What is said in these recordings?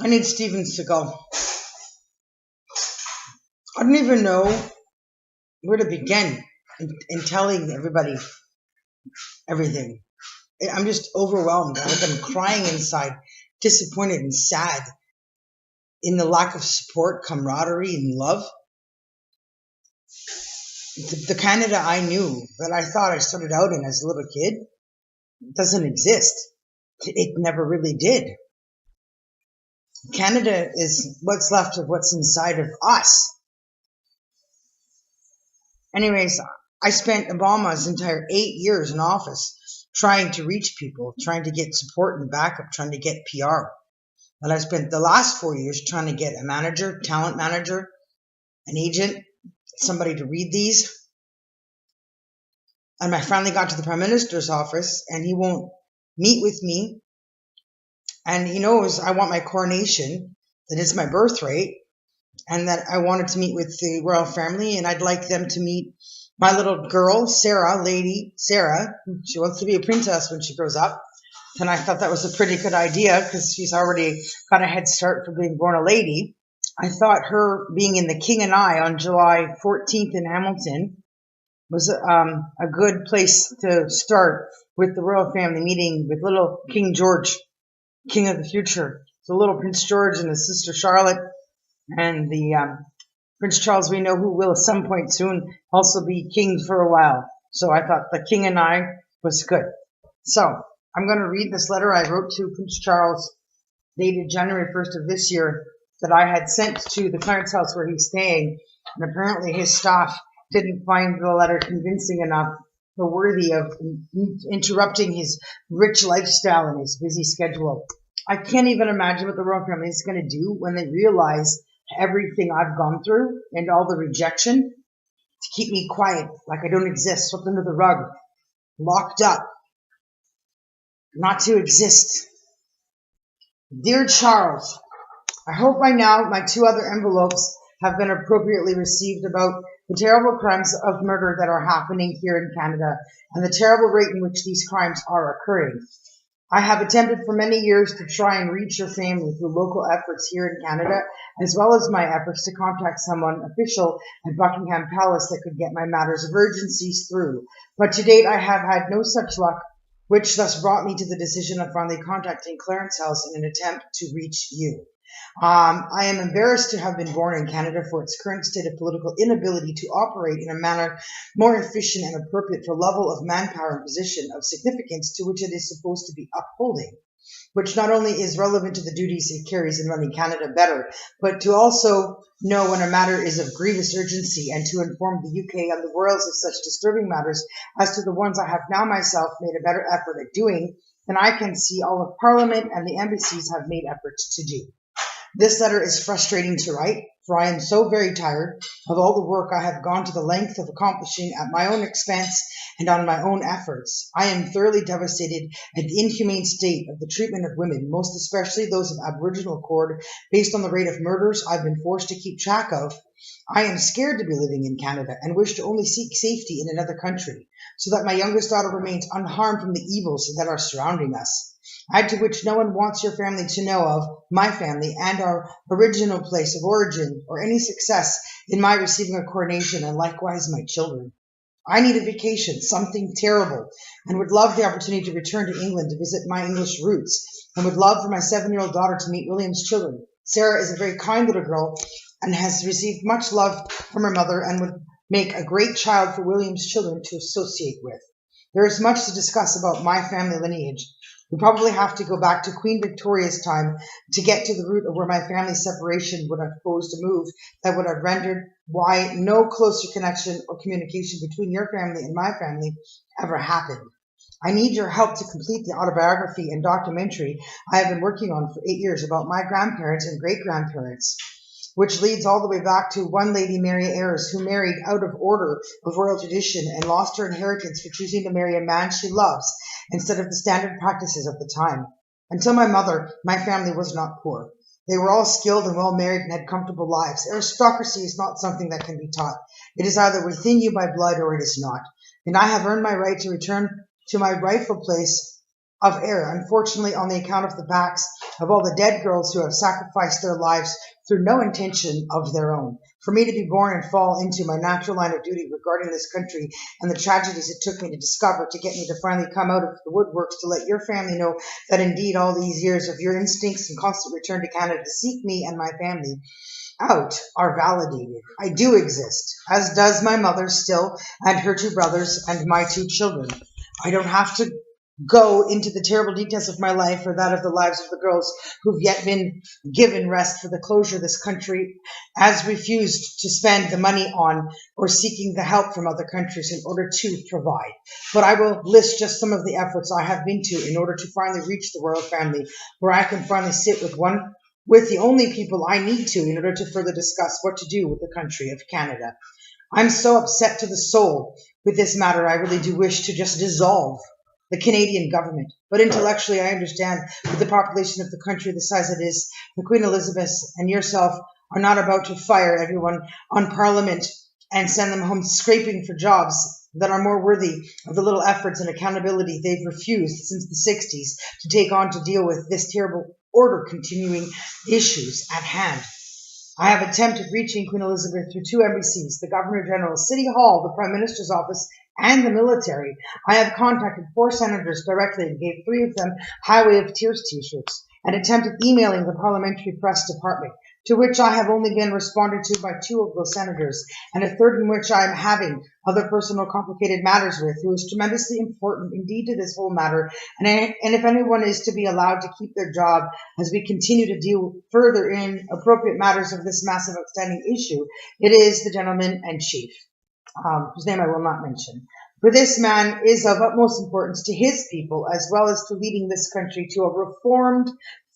I need Steven Seagal. I don't even know where to begin in telling everybody everything. I'm just overwhelmed. I've been crying inside, disappointed and sad in the lack of support, camaraderie, and love. The Canada I knew, that I thought I started out in as a little kid, doesn't exist. It never really did. Canada is what's left of what's inside of us. Anyways, I spent Obama's entire 8 years in office trying to reach people, trying to get support and backup, trying to get PR. And I spent the last 4 years trying to get a manager, talent manager, an agent, somebody to read these. And I finally got to the Prime Minister's office, and he won't meet with me. And he knows I want my coronation, that it's my birthright, and that I wanted to meet with the royal family, and I'd like them to meet my little girl, Sarah, Lady Sarah. She wants to be a princess when she grows up. And I thought that was a pretty good idea because she's already got a head start for being born a lady. I thought her being in The King and I on July 14th in Hamilton was a good place to start with the royal family meeting with little King George, King of the future. So little Prince George and his sister Charlotte, and the Prince Charles we know who will at some point soon also be king for a while. So I thought The King and I was good. So I'm going to read this letter I wrote to Prince Charles dated January 1st of this year that I had sent to the Clarence house where he's staying, and apparently his staff didn't find the letter convincing enough or worthy of interrupting his rich lifestyle and his busy schedule. I can't even imagine what the royal family is going to do when they realize everything I've gone through and all the rejection to keep me quiet, like I don't exist, swept under the rug, locked up, not to exist. Dear Charles, I hope by now my 2 other envelopes have been appropriately received about the terrible crimes of murder that are happening here in Canada and the terrible rate in which these crimes are occurring. I have attempted for many years to try and reach your family through local efforts here in Canada, as well as my efforts to contact someone official at Buckingham Palace that could get my matters of urgencies through. But to date, I have had no such luck, which thus brought me to the decision of finally contacting Clarence House in an attempt to reach you. I am embarrassed to have been born in Canada for its current state of political inability to operate in a manner more efficient and appropriate for level of manpower and position of significance to which it is supposed to be upholding, which not only is relevant to the duties it carries in running Canada better, but to also know when a matter is of grievous urgency and to inform the UK and the royals of such disturbing matters as to the ones I have now myself made a better effort at doing than I can see all of Parliament and the embassies have made efforts to do. This letter is frustrating to write, for I am so very tired of all the work I have gone to the length of accomplishing at my own expense and on my own efforts. I am thoroughly devastated at the inhumane state of the treatment of women, most especially those of Aboriginal accord, based on the rate of murders I've been forced to keep track of. I am scared to be living in Canada and wish to only seek safety in another country, so that my youngest daughter remains unharmed from the evils that are surrounding us. Add to which no one wants your family to know of, my family, and our original place of origin, or any success in my receiving a coronation, and likewise my children. I need a vacation, something terrible, and would love the opportunity to return to England to visit my English roots, and would love for my 7-year-old daughter to meet William's children. Sarah is a very kind little girl, and has received much love from her mother, and would make a great child for William's children to associate with. There is much to discuss about my family lineage. We probably have to go back to Queen Victoria's time to get to the root of where my family's separation would have posed a move that would have rendered why no closer connection or communication between your family and my family ever happened. I need your help to complete the autobiography and documentary I have been working on for 8 years about my grandparents and great-grandparents, which leads all the way back to one Lady Mary Ayres, who married out of order of royal tradition and lost her inheritance for choosing to marry a man she loves instead of the standard practices of the time. Until my mother, my family was not poor. They were all skilled and well married and had comfortable lives. Aristocracy is not something that can be taught. It is either within you by blood or it is not. And I have earned my right to return to my rightful place of air, unfortunately on the account of the backs of all the dead girls who have sacrificed their lives through no intention of their own. For me to be born and fall into my natural line of duty regarding this country and the tragedies it took me to discover to get me to finally come out of the woodworks to let your family know that indeed all these years of your instincts and constant return to Canada to seek me and my family out are validated. I do exist, as does my mother still, and her two brothers and my two children. I don't have to go into the terrible details of my life or that of the lives of the girls who've yet been given rest for the closure this country has refused to spend the money on or seeking the help from other countries in order to provide. But I will list just some of the efforts I have been to in order to finally reach the royal family, where I can finally sit with the only people I need to in order to further discuss what to do with the country of Canada. I'm so upset to the soul with this matter, I really do wish to just dissolve the Canadian government. But intellectually, I understand with the population of the country the size it is, the Queen Elizabeth and yourself are not about to fire everyone on Parliament and send them home scraping for jobs that are more worthy of the little efforts and accountability they've refused since the 60s to take on to deal with this terrible order continuing issues at hand. I have attempted reaching Queen Elizabeth through two embassies, the Governor General, City Hall, the Prime Minister's office, and the military. I have contacted 4 senators directly and gave 3 of them Highway of Tears t-shirts, and attempted emailing the Parliamentary Press Department, to which I have only been responded to by 2 of those senators, and a third in which I am having other personal complicated matters with, who is tremendously important indeed to this whole matter, and if anyone is to be allowed to keep their job as we continue to deal further in appropriate matters of this massive outstanding issue, it is the gentleman and chief, whose name I will not mention. For this man is of utmost importance to his people, as well as to leading this country to a reformed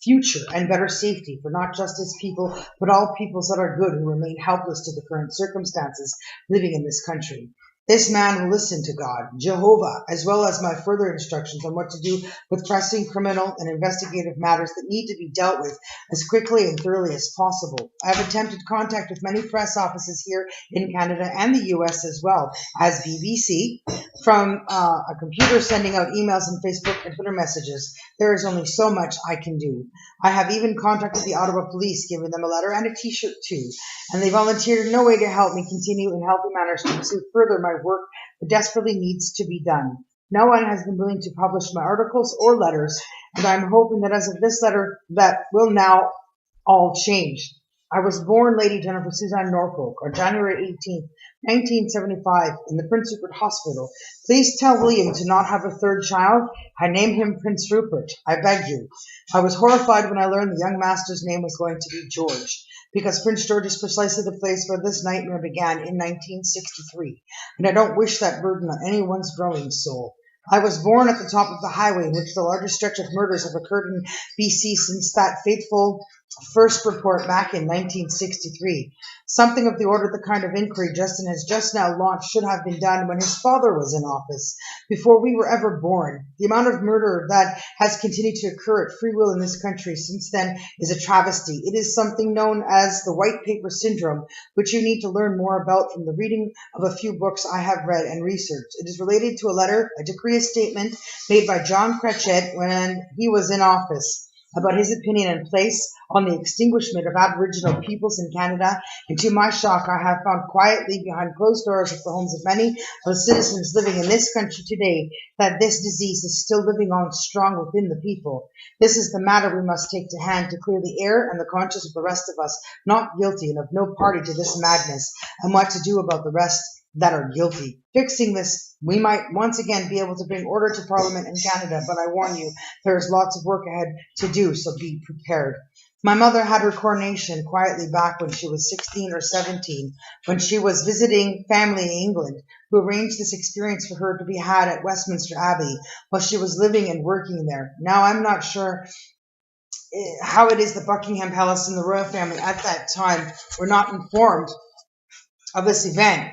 future and better safety for not just his people, but all peoples that are good who remain helpless to the current circumstances living in this country. This man will listen to God, Jehovah, as well as my further instructions on what to do with pressing criminal and investigative matters that need to be dealt with as quickly and thoroughly as possible. I have attempted contact with many press offices here in Canada and the US, as well as BBC, from a computer sending out emails and Facebook and Twitter messages. There is only so much I can do. I have even contacted the Ottawa Police, giving them a letter and a t-shirt too, and they volunteered in no way to help me continue in healthy manners to pursue further my work that desperately needs to be done. No one has been willing to publish my articles or letters, and I'm hoping that as of this letter that will now all change. I was born Lady Jennifer Suzanne Norfolk on January 18th, 1975 in the Prince Rupert Hospital. Please tell William to not have a third child. I named him Prince Rupert. I beg you. I was horrified when I learned the young master's name was going to be George, because Prince George is precisely the place where this nightmare began in 1963, and I don't wish that burden on anyone's growing soul. I was born at the top of the highway in which the largest stretch of murders have occurred in BC since that fateful first report back in 1963. Something of the order the kind of inquiry Justin has just now launched should have been done when his father was in office, before we were ever born. The amount of murder that has continued to occur at free will in this country since then is a travesty. It is something known as the white paper syndrome, which you need to learn more about from the reading of a few books I have read and researched. It is related to a letter, a decree, a statement made by John Cratchit when he was in office about his opinion and place on the extinguishment of Aboriginal peoples in Canada, and to my shock, I have found quietly behind closed doors of the homes of many of the citizens living in this country today that this disease is still living on strong within the people. This is the matter we must take to hand to clear the air and the conscience of the rest of us not guilty and of no party to this madness, and what to do about the rest that are guilty. Fixing this, we might once again be able to bring order to Parliament in Canada, but I warn you, there is lots of work ahead to do, so be prepared. My mother had her coronation quietly back when she was 16 or 17, when she was visiting family in England, who arranged this experience for her to be had at Westminster Abbey while she was living and working there. Now, I'm not sure how it is the Buckingham Palace and the royal family at that time were not informed of this event,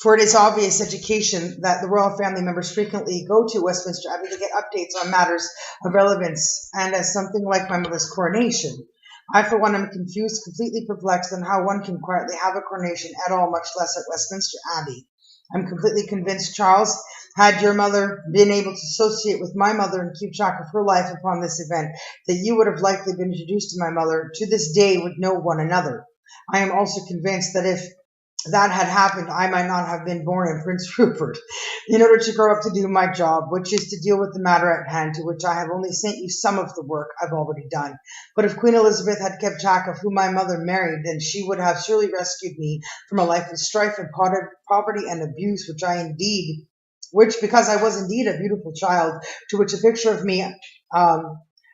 for it is obvious education that the royal family members frequently go to Westminster Abbey to get updates on matters of relevance, and as something like my mother's coronation. I, for one, am confused, completely perplexed on how one can quietly have a coronation at all, much less at Westminster Abbey. I'm completely convinced, Charles, had your mother been able to associate with my mother and keep track of her life upon this event, that you would have likely been introduced to my mother to this day would know one another. I am also convinced that if that had happened, I might not have been born in Prince Rupert in order to grow up to do my job, which is to deal with the matter at hand, to which I have only sent you some of the work I've already done. But if Queen Elizabeth had kept track of who my mother married, then she would have surely rescued me from a life of strife and poverty and abuse, which, because I was indeed a beautiful child, to which a picture of me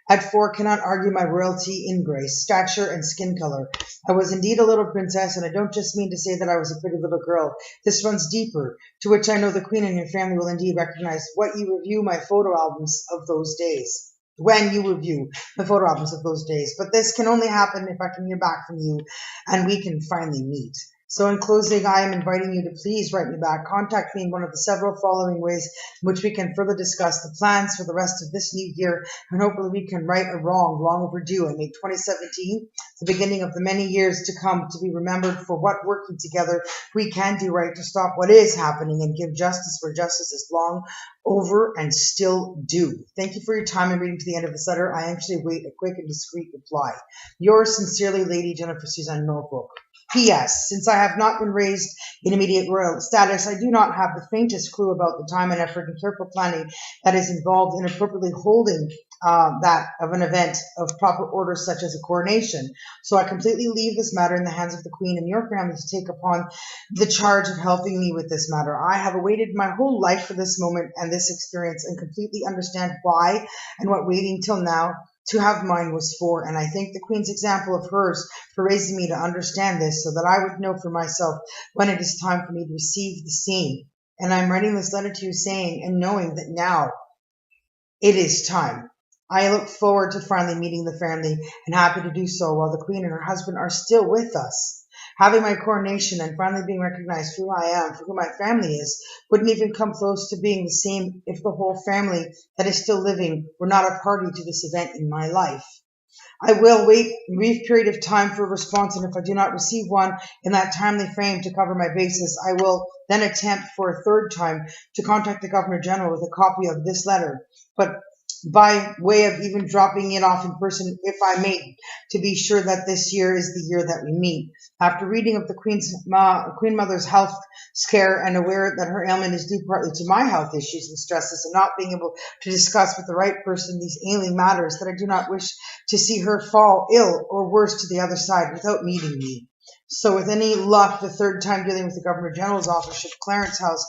at 4 cannot argue my royalty in grace, stature, and skin color. I was indeed a little princess, and I don't just mean to say that I was a pretty little girl. This runs deeper, to which I know the Queen and your family will indeed recognize what you review my photo albums of those days. When you review the photo albums of those days. But this can only happen if I can hear back from you, and we can finally meet. So in closing, I am inviting you to please write me back. Contact me in one of the several following ways in which we can further discuss the plans for the rest of this new year, and hopefully we can right a wrong long overdue and make 2017 the beginning of the many years to come to be remembered for what working together we can do right to stop what is happening and give justice where justice is long over and still due. Thank you for your time and reading to the end of this letter. I actually await a quick and discreet reply. Yours sincerely, Lady Jennifer Suzanne Norfolk. P.S. Since I have not been raised in immediate royal status, I do not have the faintest clue about the time and effort and careful planning that is involved in appropriately holding that of an event of proper order such as a coronation. So I completely leave this matter in the hands of the Queen and your family to take upon the charge of helping me with this matter. I have awaited my whole life for this moment and this experience and completely understand why and what waiting till now to have mine was for, and I thank the Queen's example of hers for raising me to understand this so that I would know for myself when it is time for me to receive the same. And I'm writing this letter to you saying and knowing that now it is time. I look forward to finally meeting the family and happy to do so while the Queen and her husband are still with us. Having my coronation and finally being recognized for who I am, for who my family is, wouldn't even come close to being the same if the whole family that is still living were not a party to this event in my life. I will wait a brief period of time for a response, and if I do not receive one in that timely frame to cover my basis, I will then attempt for a third time to contact the Governor General with a copy of this letter, but by way of even dropping it off in person, if I may, to be sure that this year is the year that we meet. After reading of the Queen Mother's health scare and aware that her ailment is due partly to my health issues and stresses and not being able to discuss with the right person these ailing matters, that I do not wish to see her fall ill or worse to the other side without meeting me. So with any luck, the third time dealing with the Governor General's office, should Clarence House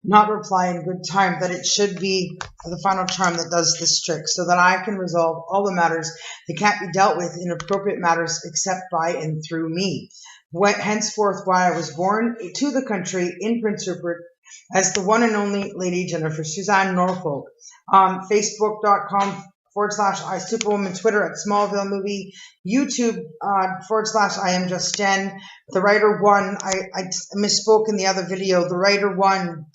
not reply in good time, that it should be the final charm that does this trick, so that I can resolve all the matters that can't be dealt with in appropriate matters except by and through me. Henceforth, why I was born to the country in Prince Rupert as the one and only Lady Jennifer Suzanne Norfolk. Facebook.com / Superwoman, Twitter at Smallville Movie, YouTube / I am just Jen, the writer one. I misspoke in the other video. The writer one,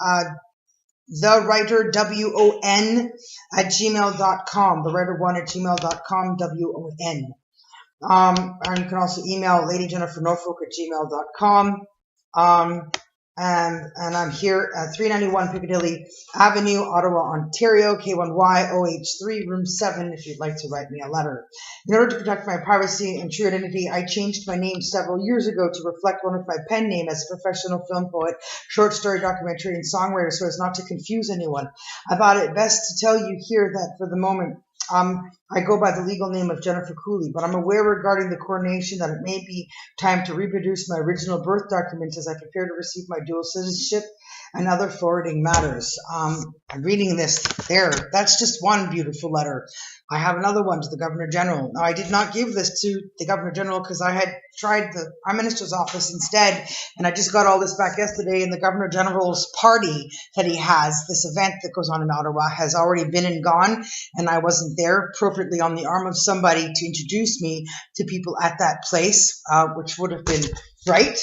the writer WON at gmail.com. The writer one at gmail.com, WON. And you can also email ladyjennifernorfolk at gmail.com. And I'm here at 391 Piccadilly Avenue, Ottawa, Ontario, K1Y0H3, room 7, if you'd like to write me a letter. In order to protect my privacy and true identity, I changed my name several years ago to reflect one of my pen name as a professional film poet, short story, documentary, and songwriter, so as not to confuse anyone. I thought it best to tell you here that for the moment, I go by the legal name of Jennifer Cooley, but I'm aware regarding the coronation that it may be time to reproduce my original birth documents as I prepare to receive my dual citizenship and other forwarding matters. I'm reading this there. That's just one beautiful letter. I have another one to the Governor General. Now, I did not give this to the Governor General because I had tried the Prime Minister's office instead, and I just got all this back yesterday, and the Governor General's party that he has, this event that goes on in Ottawa, has already been and gone, and I wasn't there appropriately on the arm of somebody to introduce me to people at that place, which would have been right.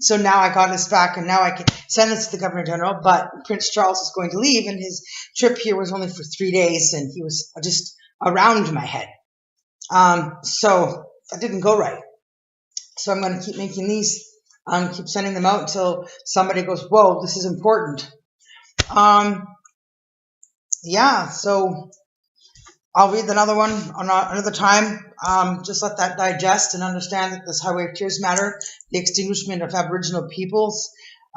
So now I got this back, and now I can send this to the Governor General, but Prince Charles is going to leave, and his trip here was only for 3 days, and he was just around my head. So that didn't go right. So I'm going to keep making these Keep sending them out until somebody goes, whoa, this is important. Yeah, so I'll read another one another time. Just let that digest and understand that this Highway of Tears matter, the extinguishment of Aboriginal peoples.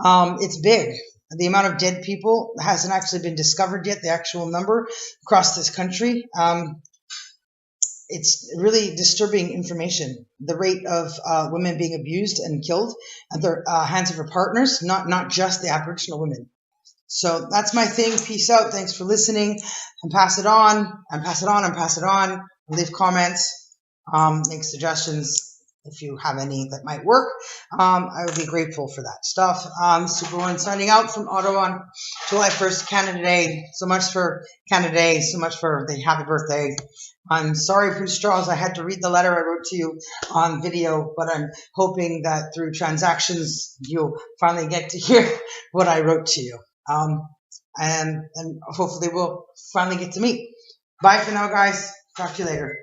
It's big. The amount of dead people hasn't actually been discovered yet, the actual number across this country. It's really disturbing information. The rate of women being abused and killed at their hands of their partners, not just the Aboriginal women. So that's my thing. Peace out. Thanks for listening. And pass it on, and pass it on, and pass it on. Leave comments, make suggestions if you have any that might work. I would be grateful for that stuff. Superwoman signing out from Ottawa on July 1st, Canada Day. So much for Canada Day. So much for the happy birthday. I'm sorry, Prince Charles, I had to read the letter I wrote to you on video, but I'm hoping that through transactions, you'll finally get to hear what I wrote to you. And hopefully we'll finally get to meet. Bye for now, guys. Talk to you later.